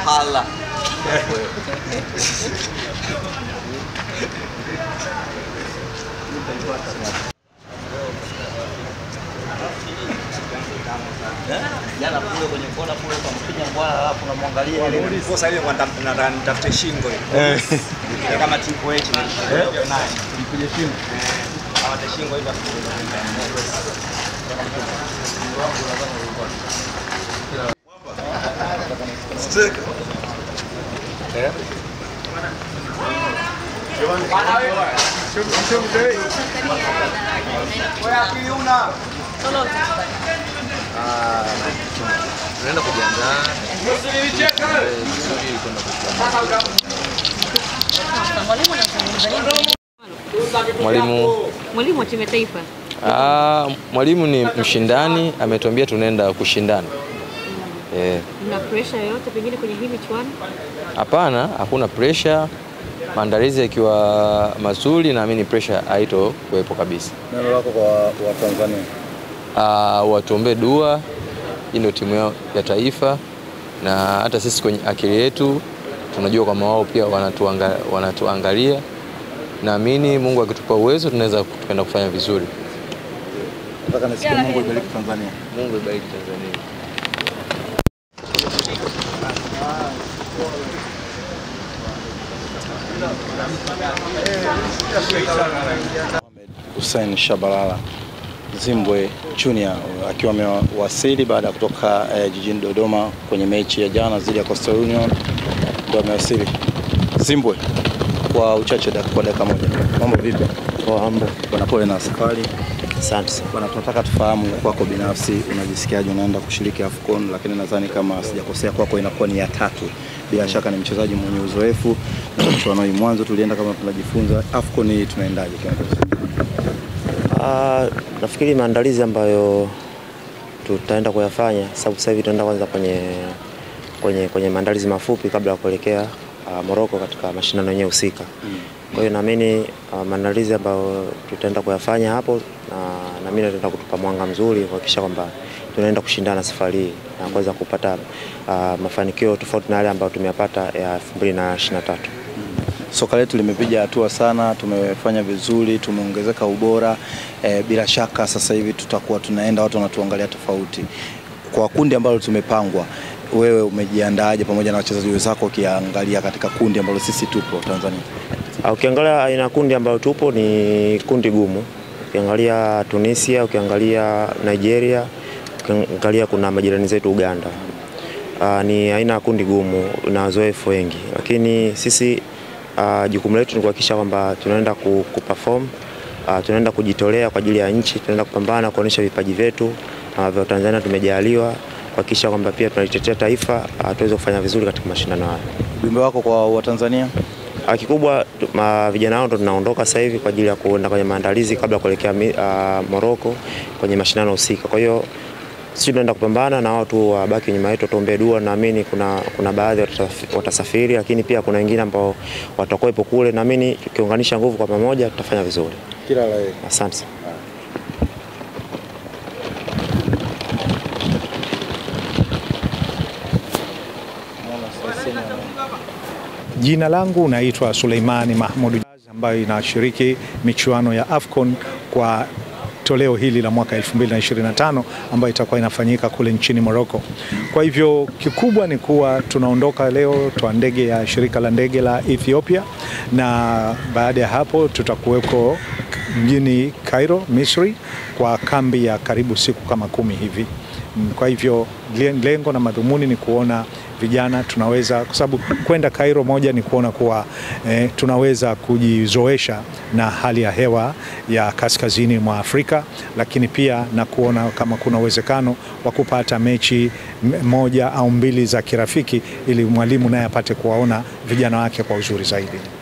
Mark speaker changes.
Speaker 1: Allah. Jana kule kwenye kona kule kwa mpinya bwana alafu unamwangalia ile kosa ile kwa nitafute shingo ile. Ile kama tipo yetu. Naye mpige shingo. Hawata shingo ile. Stick. Eh? Bana wewe. Shum dei. Wewe akili una. Solo. Tunaenda kujiandaa.
Speaker 2: Mwalimu wa timu ya taifa.
Speaker 3: Mwalimu ni mshindani, ametuambia tunaenda kushindana.
Speaker 2: Una pressure yoyote pengine kwenye hii michuano?
Speaker 3: Hapana, hakuna pressure. Maandalizi yakiwa mazuri naamini pressure haito kuwepo kabisa.
Speaker 4: Neno lako kwa Tanzania?
Speaker 3: Watuombe dua, hii ndio timu ya taifa na hata sisi kwenye akili yetu tunajua kama wao pia wanatuangalia. Naamini Mungu akitupa uwezo tunaweza kwenda kufanya vizuri.
Speaker 4: Nataka nisikie Mungu ibariki Tanzania.
Speaker 3: Mungu ibariki Tanzania.
Speaker 4: Hussein Shabalala Zimbwe Junior akiwa amewasili baada ya kutoka jijini Dodoma kwenye mechi ya jana dhidi ya Coastal Union, ndio amewasili. Zimbwe, kwa uchache kwa dakika moja. Mambo vipi?
Speaker 5: Mambo.
Speaker 4: Bwana pole na safari.
Speaker 5: Asante.
Speaker 4: Bwana, tunataka tufahamu kwako binafsi unajisikiaje unaenda kushiriki AFCON, lakini nadhani kama sijakosea kwako inakuwa ni ya 3. Bila shaka ni mchezaji mwenye uzoefu na mchuano hii mwanzo tulienda kama tunajifunza. AFCON tunaendaje kiongozi?
Speaker 5: Nafikiri maandalizi ambayo tutaenda kuyafanya, sababu sasa hivi tunaenda kwanza kwenye maandalizi mafupi kabla ya kuelekea Morocco katika mashindano yenyewe husika. Kwa hiyo naamini maandalizi ambayo tutaenda kuyafanya hapo na mimi nitaenda kutupa mwanga mzuri kuhakikisha kwamba tunaenda kushindana safari hii na kuweza kupata mafanikio tofauti na yale ambayo tumeyapata ya 2023.
Speaker 4: Soka letu limepiga hatua sana, tumefanya vizuri, tumeongezeka ubora. Bila shaka sasa hivi tutakuwa tunaenda watu wanatuangalia tofauti. Kwa kundi ambalo tumepangwa, wewe umejiandaaje pamoja na wachezaji wenzako ukiangalia katika kundi ambalo sisi tupo Tanzania?
Speaker 5: Ukiangalia aina kundi ambalo tupo ni kundi gumu. Ukiangalia Tunisia, ukiangalia Nigeria, ukiangalia kuna majirani zetu Uganda. Ni aina ya kundi gumu na wazoefu wengi. Lakini sisi jukumu letu ni kuhakikisha kwamba tunaenda kuperform, tunaenda kujitolea kwa ajili ya nchi, tunaenda kupambana kuonesha vipaji vyetu vya Tanzania tumejaliwa, kuhakikisha kwamba pia tunalitetea taifa tuweze kufanya vizuri katika mashindano haya.
Speaker 4: Ujumbe wako kwa Watanzania?
Speaker 5: Kikubwa vijana wao ndo tunaondoka sasa hivi kwa ajili ya kuenda kwenye maandalizi kabla kuelekea Morocco kwenye mashindano husika. Kwa hiyo sisi tunaenda kupambana na watu wabaki nyuma yetu, tuombe dua. Naamini kuna baadhi watasafiri, lakini pia kuna wengine ambao watakuwepo kule. Naamini tukiunganisha nguvu kwa pamoja tutafanya vizuri.
Speaker 4: Kila la heri.
Speaker 5: Asante.
Speaker 6: Jina langu naitwa Suleimani Mahmud ambayo inashiriki michuano ya AFCON kwa toleo hili la mwaka 2025 ambayo itakuwa inafanyika kule nchini Morocco. Kwa hivyo kikubwa ni kuwa tunaondoka leo kwa ndege ya shirika la ndege la Ethiopia, na baada ya hapo tutakuweko mjini Cairo, Misri, kwa kambi ya karibu siku kama 10 hivi. Kwa hivyo lengo na madhumuni ni kuona vijana tunaweza, kwa sababu kwenda Cairo moja ni kuona kuwa tunaweza kujizoesha na hali ya hewa ya kaskazini mwa Afrika, lakini pia na kuona kama kuna uwezekano wa kupata mechi moja au mbili za kirafiki ili mwalimu naye apate kuwaona vijana wake kwa uzuri zaidi.